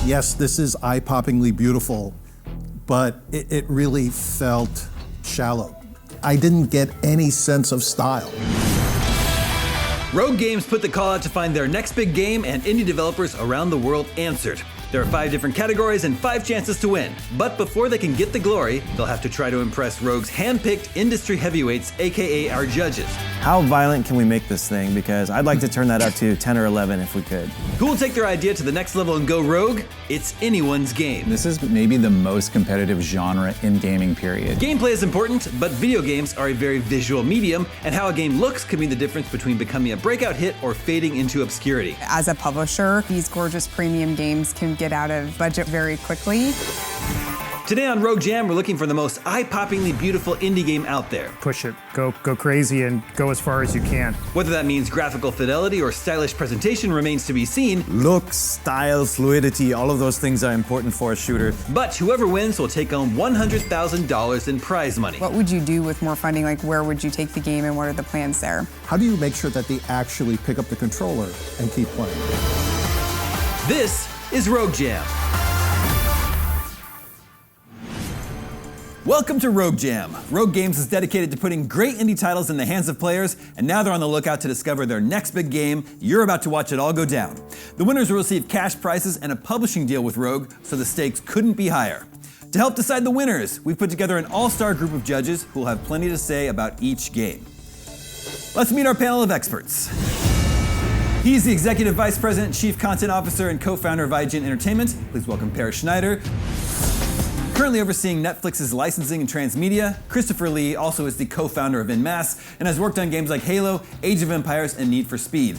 Yes, this is eye-poppingly beautiful, but it really felt shallow. I didn't get any sense of style. Rogue Games put the call out to find their next big game, and indie developers around the world answered. There are 5 different categories and 5 chances to win. But before they can get the glory, they'll have to try to impress Rogue's hand-picked industry heavyweights, aka our judges. How violent can we make this thing? Because I'd like to turn that up to 10 or 11 if we could. Who will take their idea to the next level and go rogue? It's anyone's game. This is maybe the most competitive genre in gaming, period. Gameplay is important, but video games are a very visual medium, and how a game looks can be the difference between becoming a breakout hit or fading into obscurity. As a publisher, these gorgeous premium games can get out of budget very quickly. Today on Rogue Jam, we're looking for the most eye-poppingly beautiful indie game out there. Push it, go crazy and go as far as you can. Whether that means graphical fidelity or stylish presentation remains to be seen. Looks, style, fluidity, all of those things are important for a shooter. But whoever wins will take home $100,000 in prize money. What would you do with more funding? Like, where would you take the game and what are the plans there? How do you make sure that they actually pick up the controller and keep playing? This is Rogue Jam. Welcome to Rogue Jam. Rogue Games is dedicated to putting great indie titles in the hands of players, and now they're on the lookout to discover their next big game. You're about to watch it all go down. The winners will receive cash prizes and a publishing deal with Rogue, so the stakes couldn't be higher. To help decide the winners, we've put together an all-star group of judges who will have plenty to say about each game. Let's meet our panel of experts. He's the Executive Vice President, Chief Content Officer, and co-founder of IGN Entertainment. Please welcome Per Schneider. Currently overseeing Netflix's licensing and transmedia, Christopher Lee also is the co-founder of En Masse and has worked on games like Halo, Age of Empires, and Need for Speed.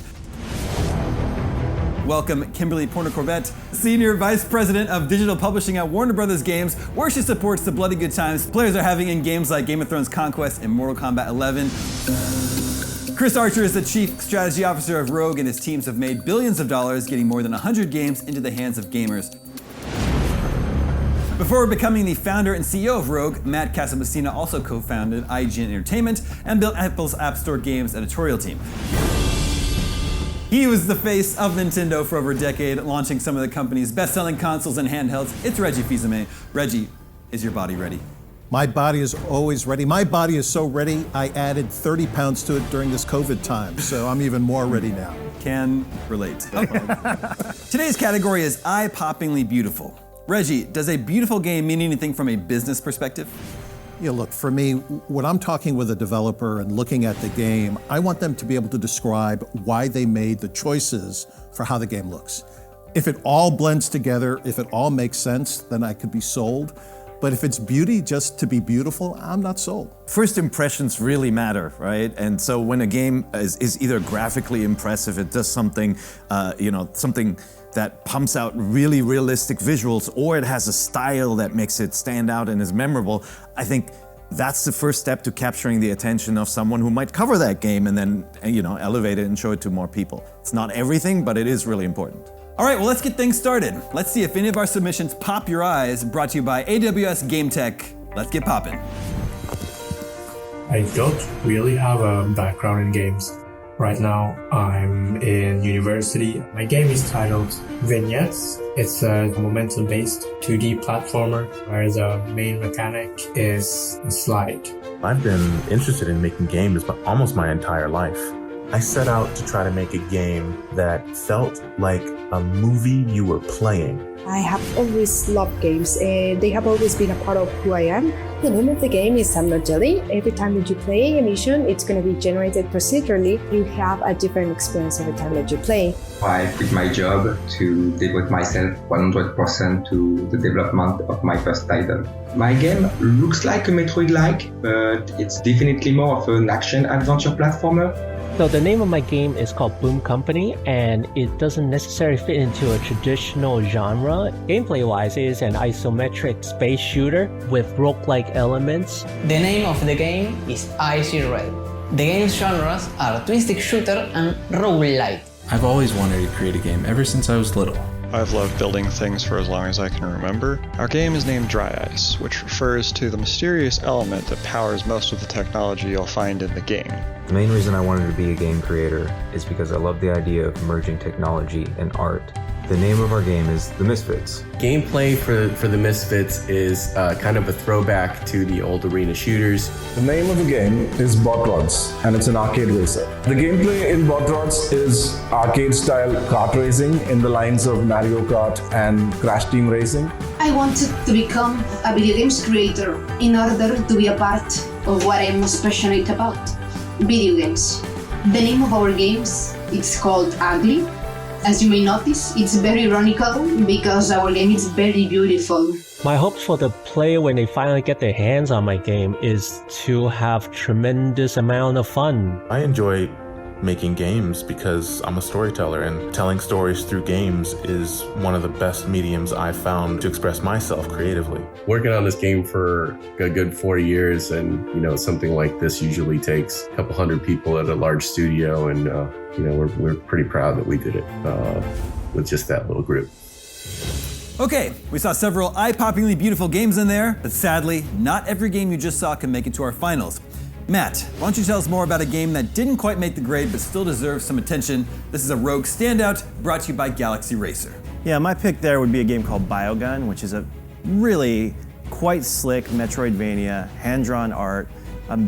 Welcome Kimberly Porter-Corbett, Senior Vice President of Digital Publishing at Warner Bros. Games, where she supports the bloody good times players are having in games like Game of Thrones Conquest and Mortal Kombat 11. Chris Archer is the Chief Strategy Officer of Rogue, and his teams have made billions of dollars getting more than 100 games into the hands of gamers. Before becoming the founder and CEO of Rogue, Matt Casamassina also co-founded IGN Entertainment and built Apple's App Store Games editorial team. He was the face of Nintendo for over a decade, launching some of the company's best-selling consoles and handhelds. It's Reggie Fils-Aimé. Reggie, is your body ready? My body is always ready. My body is so ready, I added 30 pounds to it during this COVID time, so I'm even more ready now. Can relate. Today's category is eye-poppingly beautiful. Reggie, does a beautiful game mean anything from a business perspective? Yeah, look, for me, when I'm talking with a developer and looking at the game, I want them to be able to describe why they made the choices for how the game looks. If it all blends together, if it all makes sense, then I could be sold. But if it's beauty just to be beautiful, I'm not sold. First impressions really matter, right? And so when a game is either graphically impressive, it does something, something that pumps out really realistic visuals, or it has a style that makes it stand out and is memorable, I think that's the first step to capturing the attention of someone who might cover that game and then, elevate it and show it to more people. It's not everything, but it is really important. All right, well, let's get things started. Let's see if any of our submissions pop your eyes, brought to you by AWS Game Tech. Let's get popping. I don't really have a background in games. Right now, I'm in university. My game is titled VIGNETTES. It's a momentum-based 2D platformer where the main mechanic is a slide. I've been interested in making games almost my entire life. I set out to try to make a game that felt like a movie you were playing. I have always loved games, and they have always been a part of who I am. The name of the game is Summer Jelly. Every time that you play a mission, it's going to be generated procedurally. You have a different experience every time that you play. I quit my job to devote myself 100% to the development of my first title. My game looks like a Metroid-like, but it's definitely more of an action-adventure platformer. So the name of my game is called Boom Company, and it doesn't necessarily fit into a traditional genre. Gameplay-wise, it is an isometric space shooter with rogue-like elements. The name of the game is Icy Red. The game's genres are twin-stick shooter and Rogue-Lite. I've always wanted to create a game ever since I was little. I've loved building things for as long as I can remember. Our game is named Dry Ice, which refers to the mysterious element that powers most of the technology you'll find in the game. The main reason I wanted to be a game creator is because I love the idea of merging technology and art. The name of our game is The Misfits. Gameplay for the Misfits is kind of a throwback to the old arena shooters. The name of the game is Bot Rods, and it's an arcade racer. The gameplay in Bot Rods is arcade-style kart racing in the lines of Mario Kart and Crash Team Racing. I wanted to become a video games creator in order to be a part of what I'm most passionate about, video games. The name of our games is called Ugly. As you may notice, it's very ironical because our game is very beautiful. My hopes for the player when they finally get their hands on my game is to have tremendous amount of fun. I enjoy making games because I'm a storyteller, and telling stories through games is one of the best mediums I've found to express myself creatively. Working on this game for a good 4 years, and something like this usually takes a couple hundred people at a large studio, and we're pretty proud that we did it with just that little group. Okay, we saw several eye-poppingly beautiful games in there, but sadly, not every game you just saw can make it to our finals. Matt, why don't you tell us more about a game that didn't quite make the grade but still deserves some attention? This is a Rogue Standout, brought to you by Galaxy Racer. Yeah, my pick there would be a game called Biogun, which is a really quite slick Metroidvania, hand-drawn art,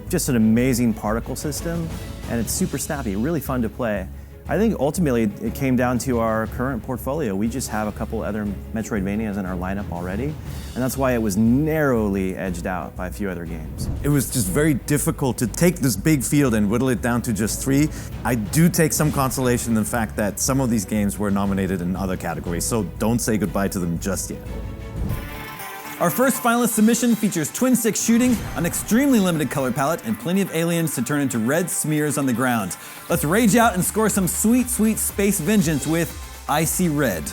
just an amazing particle system, and it's super snappy, really fun to play. I think ultimately it came down to our current portfolio. We just have a couple other Metroidvanias in our lineup already, and that's why it was narrowly edged out by a few other games. It was just very difficult to take this big field and whittle it down to just 3. I do take some consolation in the fact that some of these games were nominated in other categories, so don't say goodbye to them just yet. Our first finalist submission features twin-stick shooting, an extremely limited color palette, and plenty of aliens to turn into red smears on the ground. Let's rage out and score some sweet, sweet space vengeance with Icy Red.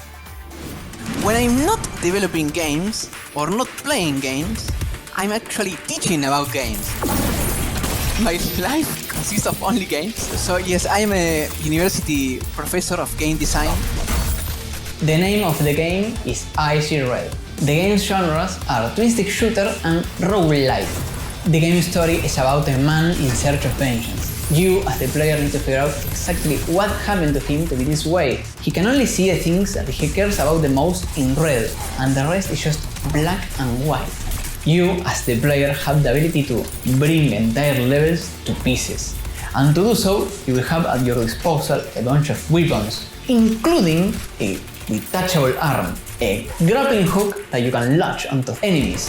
When I'm not developing games or not playing games, I'm actually teaching about games. My life consists of only games. So yes, I'm a university professor of game design. The name of the game is Icy Red. The game's genres are twin-stick shooter and Rogue-Lite. The game's story is about a man in search of vengeance. You, as the player, need to figure out exactly what happened to him to be this way. He can only see the things that he cares about the most in red, and the rest is just black and white. You, as the player, have the ability to bring entire levels to pieces. And to do so, you will have at your disposal a bunch of weapons, including a detachable arm, a grappling hook that you can launch onto enemies.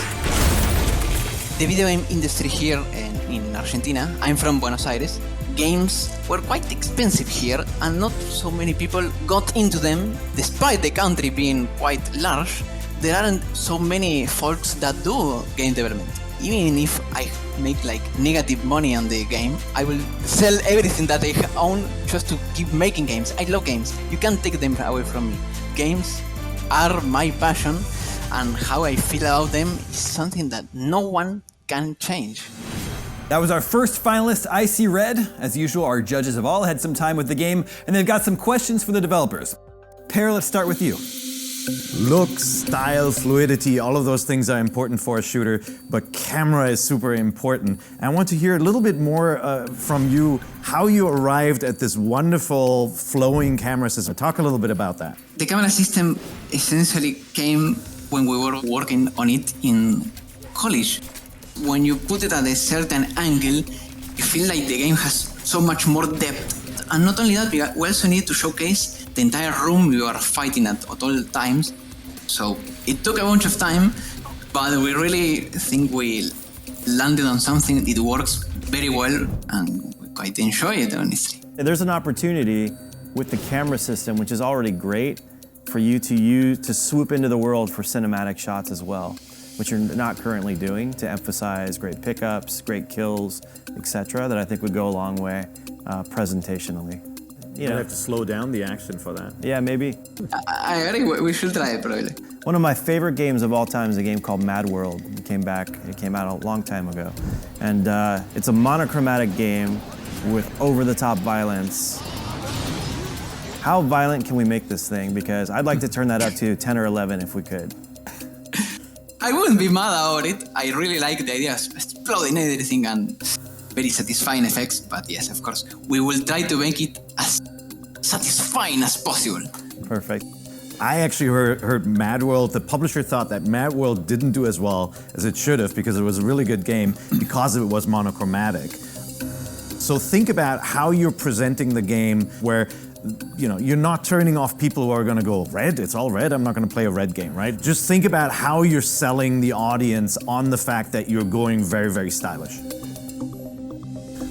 The video game industry here in Argentina, I'm from Buenos Aires, games were quite expensive here and not so many people got into them. Despite the country being quite large, there aren't so many folks that do game development. Even if I make like negative money on the game, I will sell everything that I own just to keep making games. I love games. You can't take them away from me. Games are my passion, and how I feel about them is something that no one can change. That was our first finalist, Icy Red. As usual, our judges have all had some time with the game, and they've got some questions for the developers. Per, let's start with you. Look, style, fluidity, all of those things are important for a shooter, but camera is super important. And I want to hear a little bit more from you, how you arrived at this wonderful flowing camera system. Talk a little bit about that. The camera system essentially came when we were working on it in college. When you put it at a certain angle, you feel like the game has so much more depth. And not only that, we also need to showcase the entire room you are fighting at all times. So it took a bunch of time, but we really think we landed on something that works very well, and we quite enjoy it, honestly. There's an opportunity with the camera system, which is already great, for you to swoop into the world for cinematic shots as well, which you're not currently doing, to emphasize great pickups, great kills, etc., that I think would go a long way presentationally. You have to slow down the action for that. Yeah, maybe. I agree, we should try it probably. One of my favorite games of all time is a game called Mad World. It came out a long time ago. And it's a monochromatic game with over-the-top violence. How violent can we make this thing? Because I'd like to turn that up to 10 or 11 if we could. I wouldn't be mad about it. I really like the idea of exploding everything and very satisfying effects, but yes, of course, we will try to make it as satisfying as possible. Perfect. I actually heard Mad World, the publisher thought that Mad World didn't do as well as it should have because it was a really good game because it was monochromatic. So think about how you're presenting the game where you're not turning off people who are going to go, red, it's all red, I'm not going to play a red game, right? Just think about how you're selling the audience on the fact that you're going very, very stylish.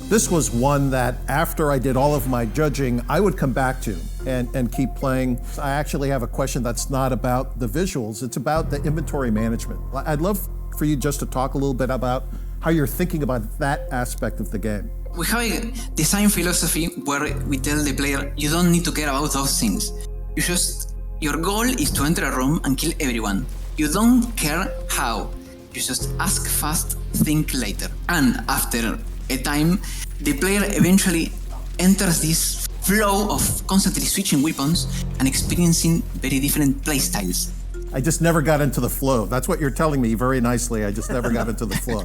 This was one that after I did all of my judging, I would come back to and keep playing. I actually have a question that's not about the visuals, it's about the inventory management. I'd love for you just to talk a little bit about how you're thinking about that aspect of the game. We have a design philosophy where we tell the player, you don't need to care about those things. Your goal is to enter a room and kill everyone. You don't care how. You just ask fast, think later. And after a time, the player eventually enters this flow of constantly switching weapons and experiencing very different playstyles. I just never got into the flow. That's what you're telling me very nicely. I just never got into the flow.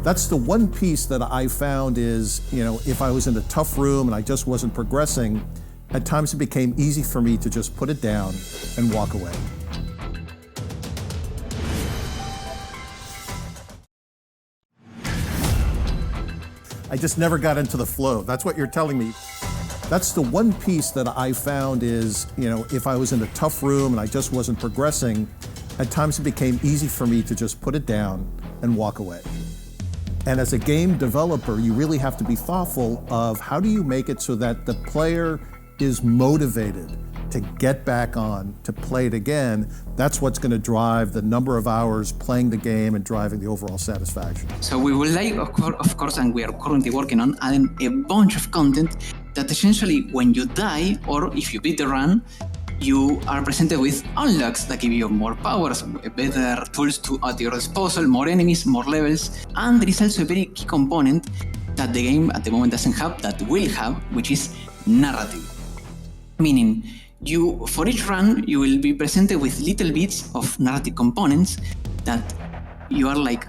That's the one piece that I found is, if I was in a tough room and I just wasn't progressing, at times it became easy for me to just put it down and walk away. I just never got into the flow. That's what you're telling me. That's the one piece that I found is, if I was in a tough room and I just wasn't progressing, at times it became easy for me to just put it down and walk away. And as a game developer, you really have to be thoughtful of how do you make it so that the player is motivated to get back on, to play it again. That's what's going to drive the number of hours playing the game and driving the overall satisfaction. So we would like, of course, and we are currently working on adding a bunch of content that essentially when you die or if you beat the run, you are presented with unlocks that give you more powers, better tools at your disposal, more enemies, more levels, and there is also a very key component that the game at the moment doesn't have, that will have, which is narrative. Meaning, for each run, you will be presented with little bits of narrative components that you are like,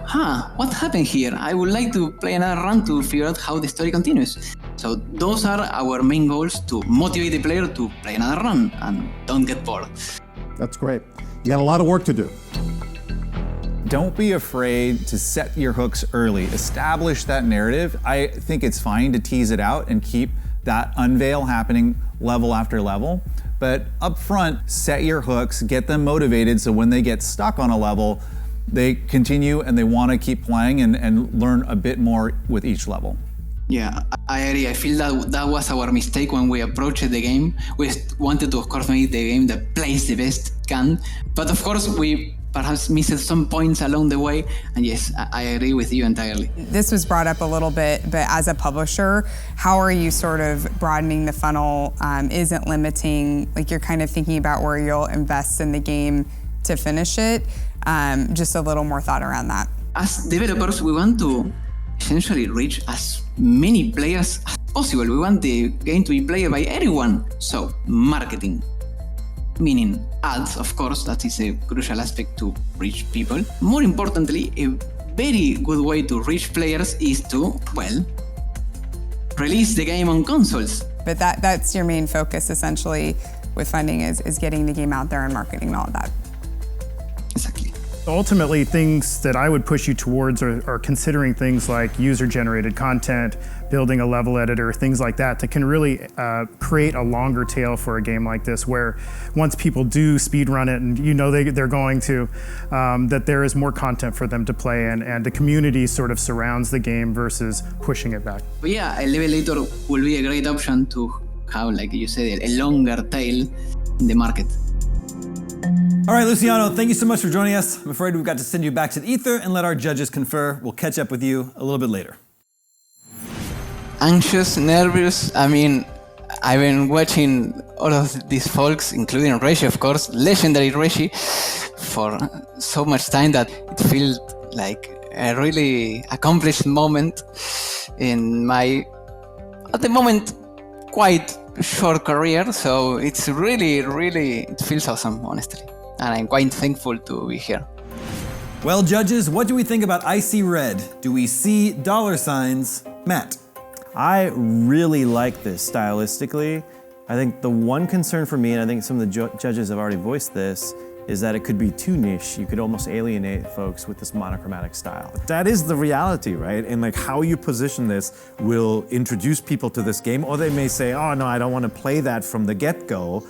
what happened here? I would like to play another run to figure out how the story continues. So those are our main goals, to motivate the player to play another run and don't get bored. That's great. You got a lot of work to do. Don't be afraid to set your hooks early. Establish that narrative. I think it's fine to tease it out and keep that unveil happening level after level. But up front, set your hooks, get them motivated so when they get stuck on a level, they continue and they want to keep playing and learn a bit more with each level. Yeah, I agree. I feel that was our mistake when we approached the game. We wanted to, of course, make the game that plays the best can. But of course, we perhaps missed some points along the way. And yes, I agree with you entirely. This was brought up a little bit, but as a publisher, how are you sort of broadening the funnel? Isn't limiting, like you're kind of thinking about where you'll invest in the game to finish it. Just a little more thought around that. As developers, we want to essentially reach as many players as possible. We want the game to be played by everyone. So, marketing. Meaning ads, of course, that is a crucial aspect to reach people. More importantly, a very good way to reach players is to, release the game on consoles. But that's your main focus, essentially, with funding is getting the game out there and marketing and all of that. Exactly. Ultimately, things that I would push you towards are considering things like user-generated content, building a level editor, things like that can really create a longer tail for a game like this, where once people do speedrun it and they're going to, that there is more content for them to play and the community sort of surrounds the game versus pushing it back. But yeah, a level editor will be a great option to have, like you said, a longer tail in the market. All right, Luciano, thank you so much for joining us. I'm afraid we've got to send you back to the ether and let our judges confer. We'll catch up with you a little bit later. Anxious, nervous. I mean, I've been watching all of these folks, including Reggie, of course, legendary Reggie, for so much time that it feels like a really accomplished moment in my, at the moment, quite short career. So it's really, it feels awesome, honestly. And I'm quite thankful to be here. Well, judges, what do we think about I See Red? Do we see $signs? Matt? I really like this stylistically. I think the one concern for me, and I think some of the judges have already voiced this, is that it could be too niche. You could almost alienate folks with this monochromatic style. That is the reality, right? And like how you position this will introduce people to this game, or they may say, oh no, I don't want to play that from the get-go.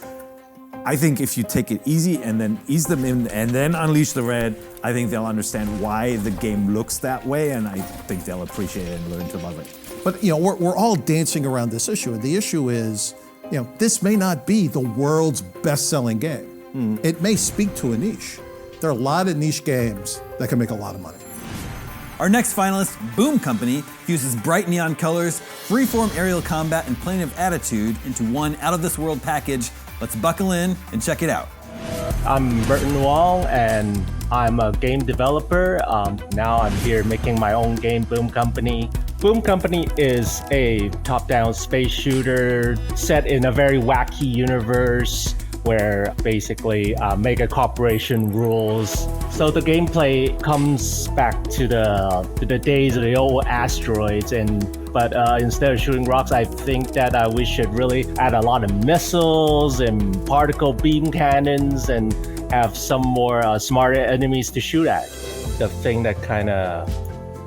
I think if you take it easy and then ease them in and then unleash the red, I think they'll understand why the game looks that way, and I think they'll appreciate it and learn to love it. But we're all dancing around this issue, and the issue is, this may not be the world's best-selling game. It may speak to a niche. There are a lot of niche games that can make a lot of money. Our next finalist, Boom Company, fuses bright neon colors, freeform aerial combat, and plenty of attitude into one out-of-this-world package. Let's buckle in and check it out. I'm Burton Wong, and I'm a game developer. Now I'm here making my own game, Boom Company. Boom Company is a top-down space shooter set in a very wacky universe where basically mega corporation rules. So the gameplay comes back to the days of the old asteroids, but instead of shooting rocks, I think that we should really add a lot of missiles and particle beam cannons and have some more smarter enemies to shoot at. The thing that kind of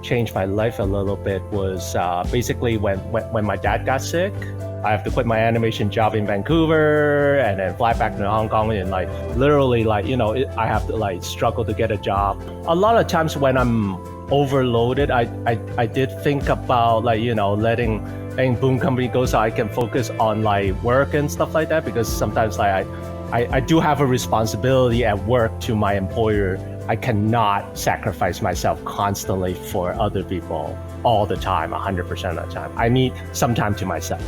changed my life a little bit was basically when my dad got sick. I have to quit my animation job in Vancouver and then fly back to Hong Kong and literally I have to struggle to get a job. A lot of times when I'm overloaded, I did think about letting Boom Company go so I can focus on work and stuff like that, because sometimes I do have a responsibility at work to my employer. I cannot sacrifice myself constantly for other people all the time, 100% of the time. I need some time to myself.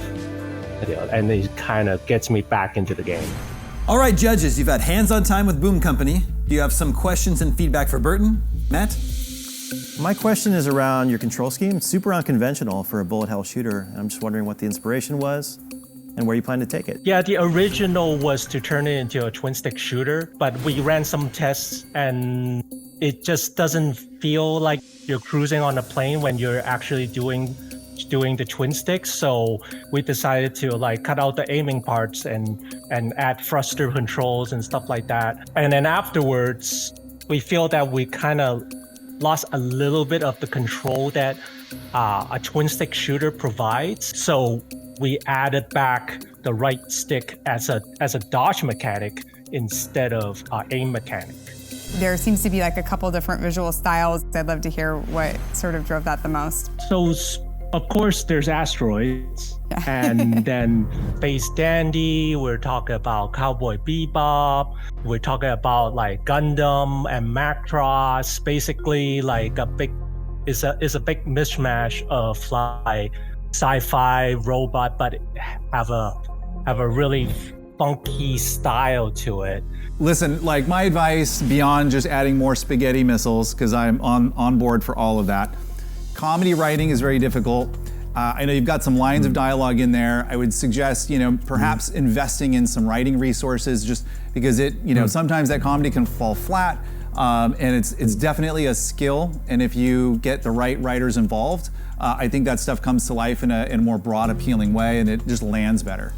And it kind of gets me back into the game. All right, judges, you've had hands-on time with Boom Company. Do you have some questions and feedback for Burton? Matt? My question is around your control scheme. It's super unconventional for a bullet hell shooter. I'm just wondering what the inspiration was and where you plan to take it. Yeah, the original was to turn it into a twin-stick shooter, but we ran some tests and it just doesn't feel like you're cruising on a plane when you're actually doing the twin sticks. So we decided to cut out the aiming parts and add thruster controls and stuff like that. And then afterwards, we feel that we kind of lost a little bit of the control that a twin stick shooter provides. So we added back the right stick as a dodge mechanic instead of aim mechanic. There seems to be a couple different visual styles. I'd love to hear what sort of drove that the most. So of course, there's asteroids, and then Space Dandy. We're talking about Cowboy Bebop. We're talking about Gundam and Macross. Basically, it's a big mishmash of sci-fi robot, but have a really funky style to it. Listen, my advice beyond just adding more spaghetti missiles, because I'm on board for all of that. Comedy writing is very difficult. I know you've got some lines of dialogue in there. I would suggest, perhaps investing in some writing resources, just because sometimes that comedy can fall flat, and it's definitely a skill. And if you get the right writers involved, I think that stuff comes to life in a more broad, appealing way, and it just lands better.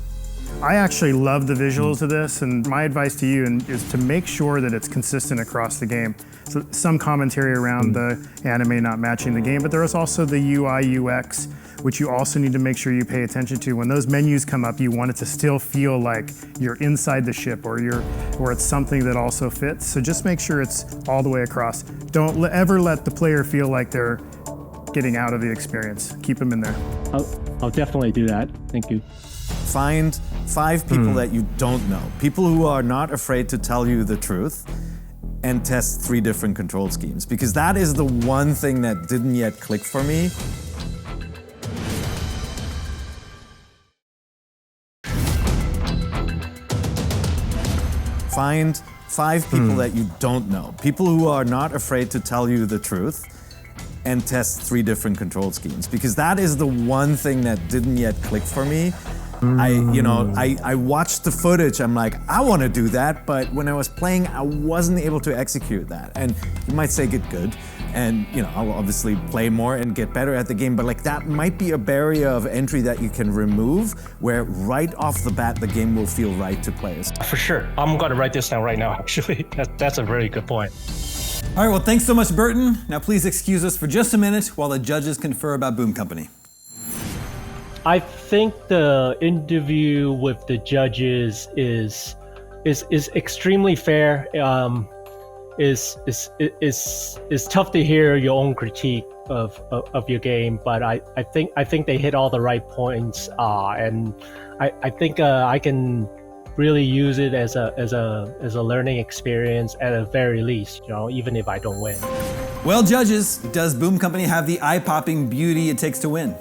I actually love the visuals of this, and my advice to you is to make sure that it's consistent across the game. So some commentary around the anime not matching the game, but there is also the UI, UX, which you also need to make sure you pay attention to. When those menus come up, you want it to still feel like you're inside the ship or it's something that also fits. So just make sure it's all the way across. Don't ever let the player feel like they're getting out of the experience. Keep them in there. I'll definitely do that. Thank you. Find 5 people that you don't know, people who are not afraid to tell you the truth, and test 3 different control schemes, because that is the one thing that didn't yet click for me. Find 5 people that you don't know, people who are not afraid to tell you the truth, and test 3 different control schemes, because that is the one thing that didn't yet click for me. I watched the footage, I'm like, I want to do that, but when I was playing, I wasn't able to execute that. And you might say get good, and I'll obviously play more and get better at the game, but like that might be a barrier of entry that you can remove, where right off the bat the game will feel right to players. For sure. I'm going to write this down right now, actually. That's a very good point. All right, well, thanks so much, Burton. Now please excuse us for just a minute while the judges confer about Boom Company. I think the interview with the judges is extremely fair. Is tough to hear your own critique of your game, but I think they hit all the right points, and I think I can really use it as a learning experience at the very least, even if I don't win. Well, judges, does Boom Company have the eye-popping beauty it takes to win?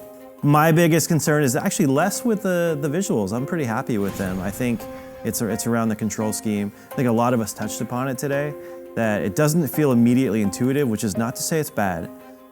My biggest concern is actually less with the visuals. I'm pretty happy with them. I think it's around the control scheme. I think a lot of us touched upon it today, that it doesn't feel immediately intuitive, which is not to say it's bad,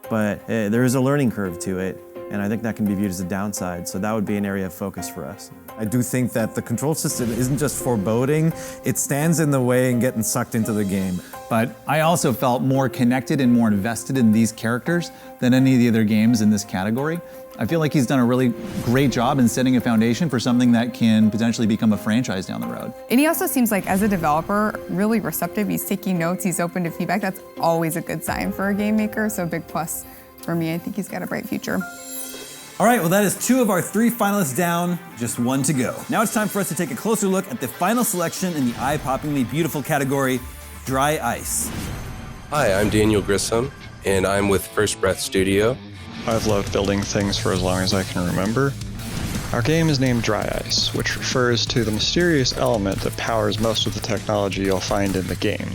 but there is a learning curve to it, and I think that can be viewed as a downside, so that would be an area of focus for us. I do think that the control system isn't just foreboding, it stands in the way in getting sucked into the game. But I also felt more connected and more invested in these characters than any of the other games in this category. I feel like he's done a really great job in setting a foundation for something that can potentially become a franchise down the road. And he also seems like, as a developer, really receptive. He's taking notes, he's open to feedback. That's always a good sign for a game maker, so a big plus for me. I think he's got a bright future. All right, well, that is 2 of our 3 finalists down, just 1 to go. Now it's time for us to take a closer look at the final selection in the eye-poppingly beautiful category, Dry Ice. Hi, I'm Daniel Grissom, and I'm with First Breath Studio. I've loved building things for as long as I can remember. Our game is named Dry Ice, which refers to the mysterious element that powers most of the technology you'll find in the game.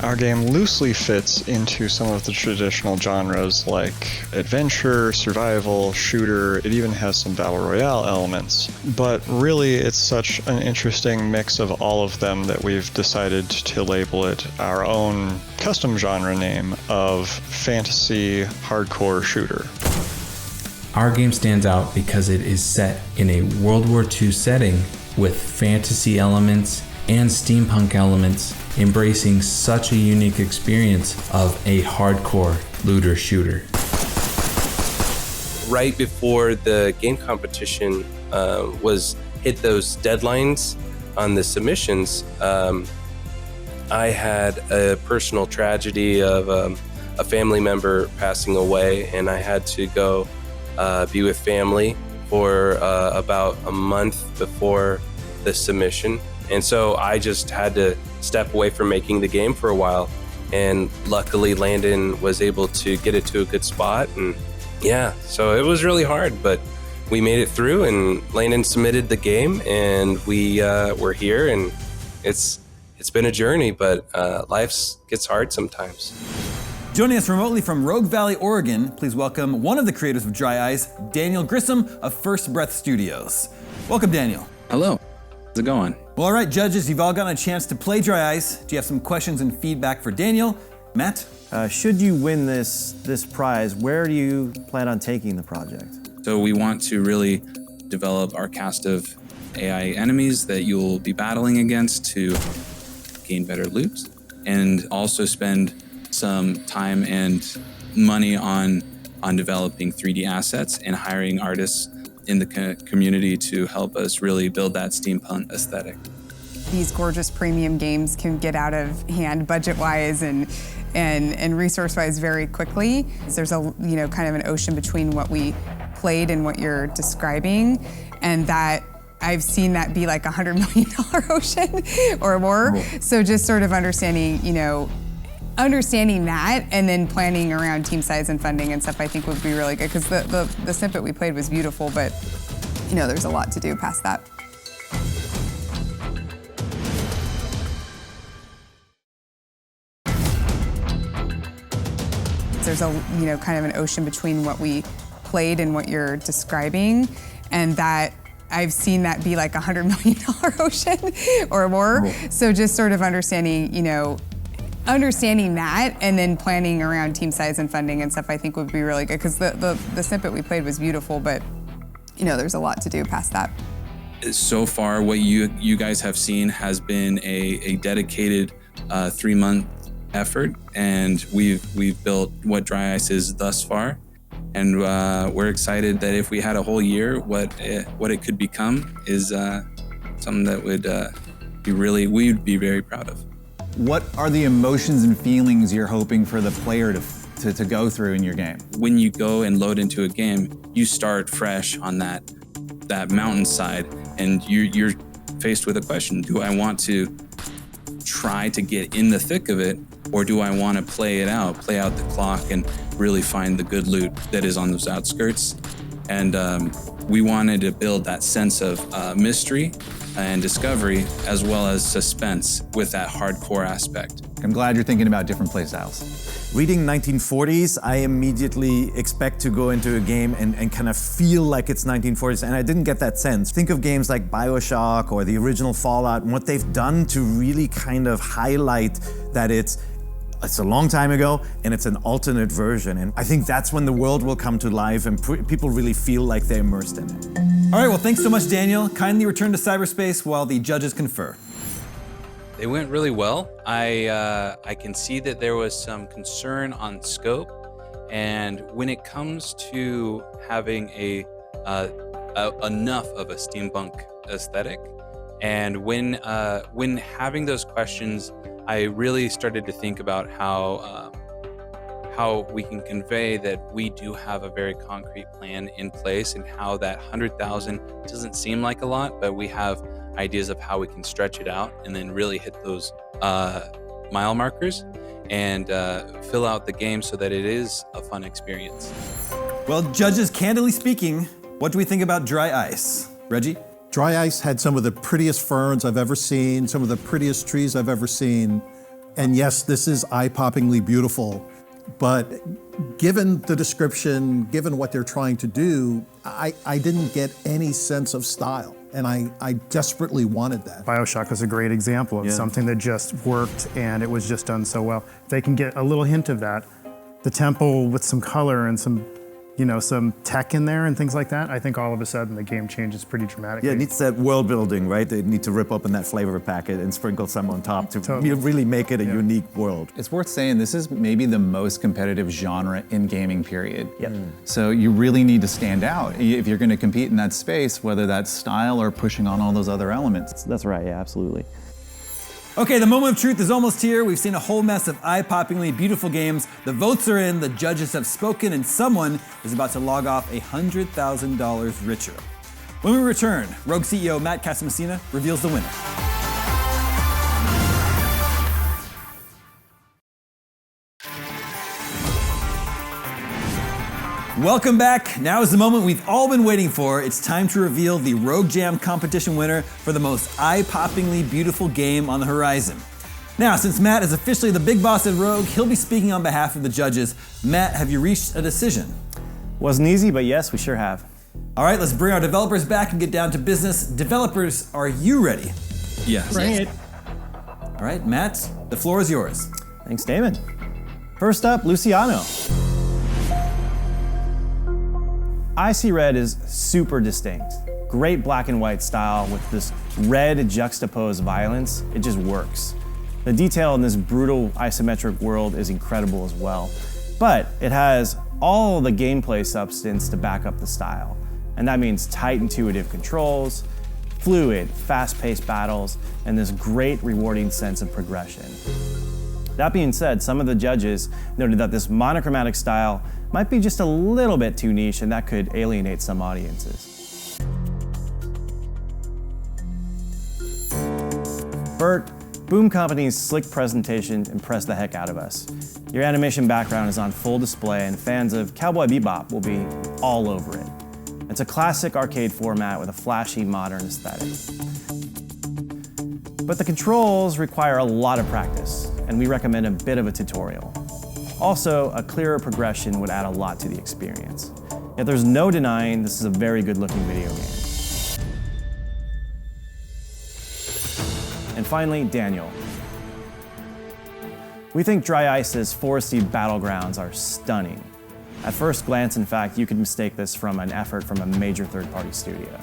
Our game loosely fits into some of the traditional genres like adventure, survival, shooter. It even has some battle royale elements. But really, it's such an interesting mix of all of them that we've decided to label it our own custom genre name of fantasy hardcore shooter. Our game stands out because it is set in a World War II setting with fantasy elements and steampunk elements, embracing such a unique experience of a hardcore looter shooter. Right before the game competition hit those deadlines on the submissions, I had a personal tragedy of a family member passing away, and I had to go be with family for about a month before the submission. And so I just had to step away from making the game for a while. And luckily Landon was able to get it to a good spot. And yeah, so it was really hard, but we made it through, and Landon submitted the game, and we're here, and it's been a journey, but life gets hard sometimes. Joining us remotely from Rogue Valley, Oregon, please welcome one of the creators of Dry Ice, Daniel Grissom of First Breath Studios. Welcome, Daniel. Hello. How's it going? Well, all right, judges, you've all gotten a chance to play Dry Ice. Do you have some questions and feedback for Daniel? Matt? Should you win this prize, where do you plan on taking the project? So we want to really develop our cast of AI enemies that you'll be battling against to gain better loot, and also spend some time and money on developing 3D assets and hiring artists in the community to help us really build that steampunk aesthetic. These gorgeous premium games can get out of hand budget-wise and resource-wise very quickly. There's a kind of an ocean between what we played and what you're describing, and that I've seen that be like $100 million ocean or more. Cool. So just sort of understanding that and then planning around team size and funding and stuff, I think would be really good, because the snippet we played was beautiful, but there's a lot to do past that. There's a kind of an ocean between what we played and what you're describing, and that I've seen that be like $100 million ocean or more. Cool. So just sort of understanding that and then planning around team size and funding and stuff, I think would be really good, because the snippet we played was beautiful, but there's a lot to do past that. So far, what you guys have seen has been a dedicated 3-month effort, and we've built what Dry Ice is thus far. And we're excited that if we had a whole year, what it could become is something that would we'd be very proud of. What are the emotions and feelings you're hoping for the player to go through in your game? When you go and load into a game, you start fresh on that mountainside, and you're faced with a question: do I want to try to get in the thick of it, or do I want to play out the clock and really find the good loot that is on those outskirts? And we wanted to build that sense of mystery and discovery, as well as suspense with that hardcore aspect. I'm glad you're thinking about different play styles. Reading 1940s, I immediately expect to go into a game and kind of feel like it's 1940s, and I didn't get that sense. Think of games like BioShock or the original Fallout, and what they've done to really kind of highlight that it's a long time ago and it's an alternate version. And I think that's when the world will come to life and people really feel like they're immersed in it. All right, well, thanks so much, Daniel. Kindly return to cyberspace while the judges confer. They went really well. I can see that there was some concern on scope, and when it comes to having enough of a steampunk aesthetic, and when having those questions, I really started to think about how we can convey that we do have a very concrete plan in place, and how that 100,000 doesn't seem like a lot, but we have ideas of how we can stretch it out and then really hit those mile markers and fill out the game so that it is a fun experience. Well, judges, candidly speaking, what do we think about Dry Ice? Reggie? Dry Ice had some of the prettiest ferns I've ever seen, some of the prettiest trees I've ever seen. And yes, this is eye-poppingly beautiful. But given the description, given what they're trying to do, I didn't get any sense of style. And I desperately wanted that. BioShock was a great example of something that just worked and it was just done so well. If they can get a little hint of that, the temple with some color and some tech in there and things like that, I think all of a sudden the game changes pretty dramatically. Yeah, it needs that world building, right? They need to rip open that flavor packet and sprinkle some on top to really make it a unique world. It's worth saying this is maybe the most competitive genre in gaming, period. Yep. So you really need to stand out if you're going to compete in that space, whether that's style or pushing on all those other elements. That's right, yeah, absolutely. Okay, the moment of truth is almost here. We've seen a whole mess of eye-poppingly beautiful games. The votes are in, the judges have spoken, and someone is about to log off $100,000 richer. When we return, Rogue CEO Matt Casamassina reveals the winner. Welcome back. Now is the moment we've all been waiting for. It's time to reveal the Rogue Jam competition winner for the most eye-poppingly beautiful game on the horizon. Now, since Matt is officially the big boss at Rogue, he'll be speaking on behalf of the judges. Matt, have you reached a decision? Wasn't easy, but yes, we sure have. All right, let's bring our developers back and get down to business. Developers, are you ready? Yes. Bring it. All right, Matt, the floor is yours. Thanks, Damon. First up, Luciano. Icy Red is super distinct. Great black and white style with this red juxtaposed violence. It just works. The detail in this brutal isometric world is incredible as well. But it has all the gameplay substance to back up the style. And that means tight, intuitive controls, fluid, fast-paced battles, and this great, rewarding sense of progression. That being said, some of the judges noted that this monochromatic style might be just a little bit too niche, and that could alienate some audiences. Bert, Boom Company's slick presentation impressed the heck out of us. Your animation background is on full display, and fans of Cowboy Bebop will be all over it. It's a classic arcade format with a flashy, modern aesthetic. But the controls require a lot of practice, and we recommend a bit of a tutorial. Also, a clearer progression would add a lot to the experience. Yet there's no denying this is a very good-looking video game. And finally, Daniel. We think Dry Ice's foresty battlegrounds are stunning. At first glance, in fact, you could mistake this from an effort from a major third-party studio.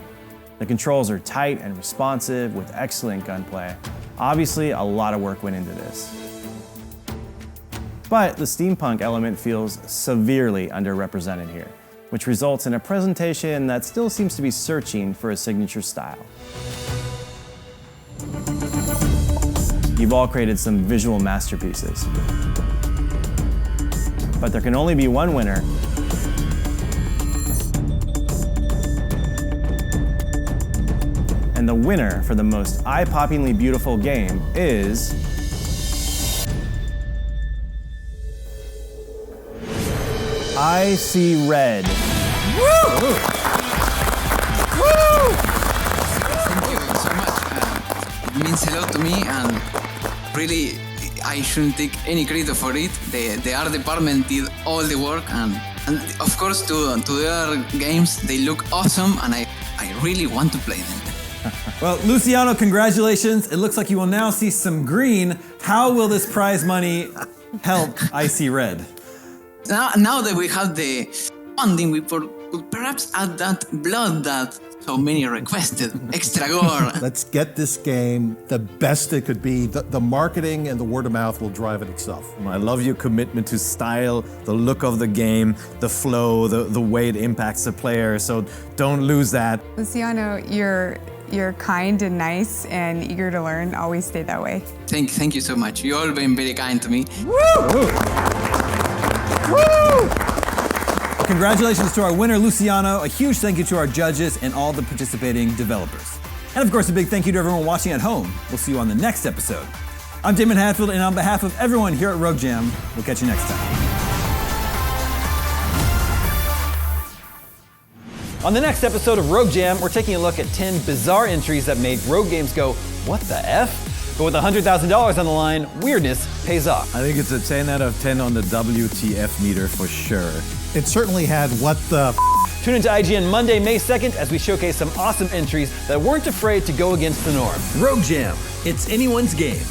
The controls are tight and responsive with excellent gunplay. Obviously, a lot of work went into this. But the steampunk element feels severely underrepresented here, which results in a presentation that still seems to be searching for a signature style. You've all created some visual masterpieces, but there can only be one winner. And the winner for the most eye-poppingly beautiful game is I See Red. Woo! Woo! Thank you so much. It means a lot to me, and really, I shouldn't take any credit for it. The art department did all the work, and of course, to their games, they look awesome, and I really want to play them. Well, Luciano, congratulations. It looks like you will now see some green. How will this prize money help I See Red? Now that we have the funding, we could perhaps add that blood that so many requested, extra gore. Let's get this game the best it could be. The marketing and the word of mouth will drive it itself. I love your commitment to style, the look of the game, the flow, the way it impacts the player, so don't lose that. Luciano, you're kind and nice and eager to learn. Always stay that way. Thank you so much. You've all been very kind to me. Woo! Woo! Congratulations to our winner, Luciano. A huge thank you to our judges and all the participating developers. And of course, a big thank you to everyone watching at home. We'll see you on the next episode. I'm Damon Hadfield, and on behalf of everyone here at Rogue Jam, we'll catch you next time. On the next episode of Rogue Jam, we're taking a look at 10 bizarre entries that made Rogue games go, what the F? But with $100,000 on the line, weirdness pays off. I think it's a 10 out of 10 on the WTF meter for sure. It certainly had what the Tune into IGN Monday, May 2nd as we showcase some awesome entries that weren't afraid to go against the norm. Rogue Jam, it's anyone's game.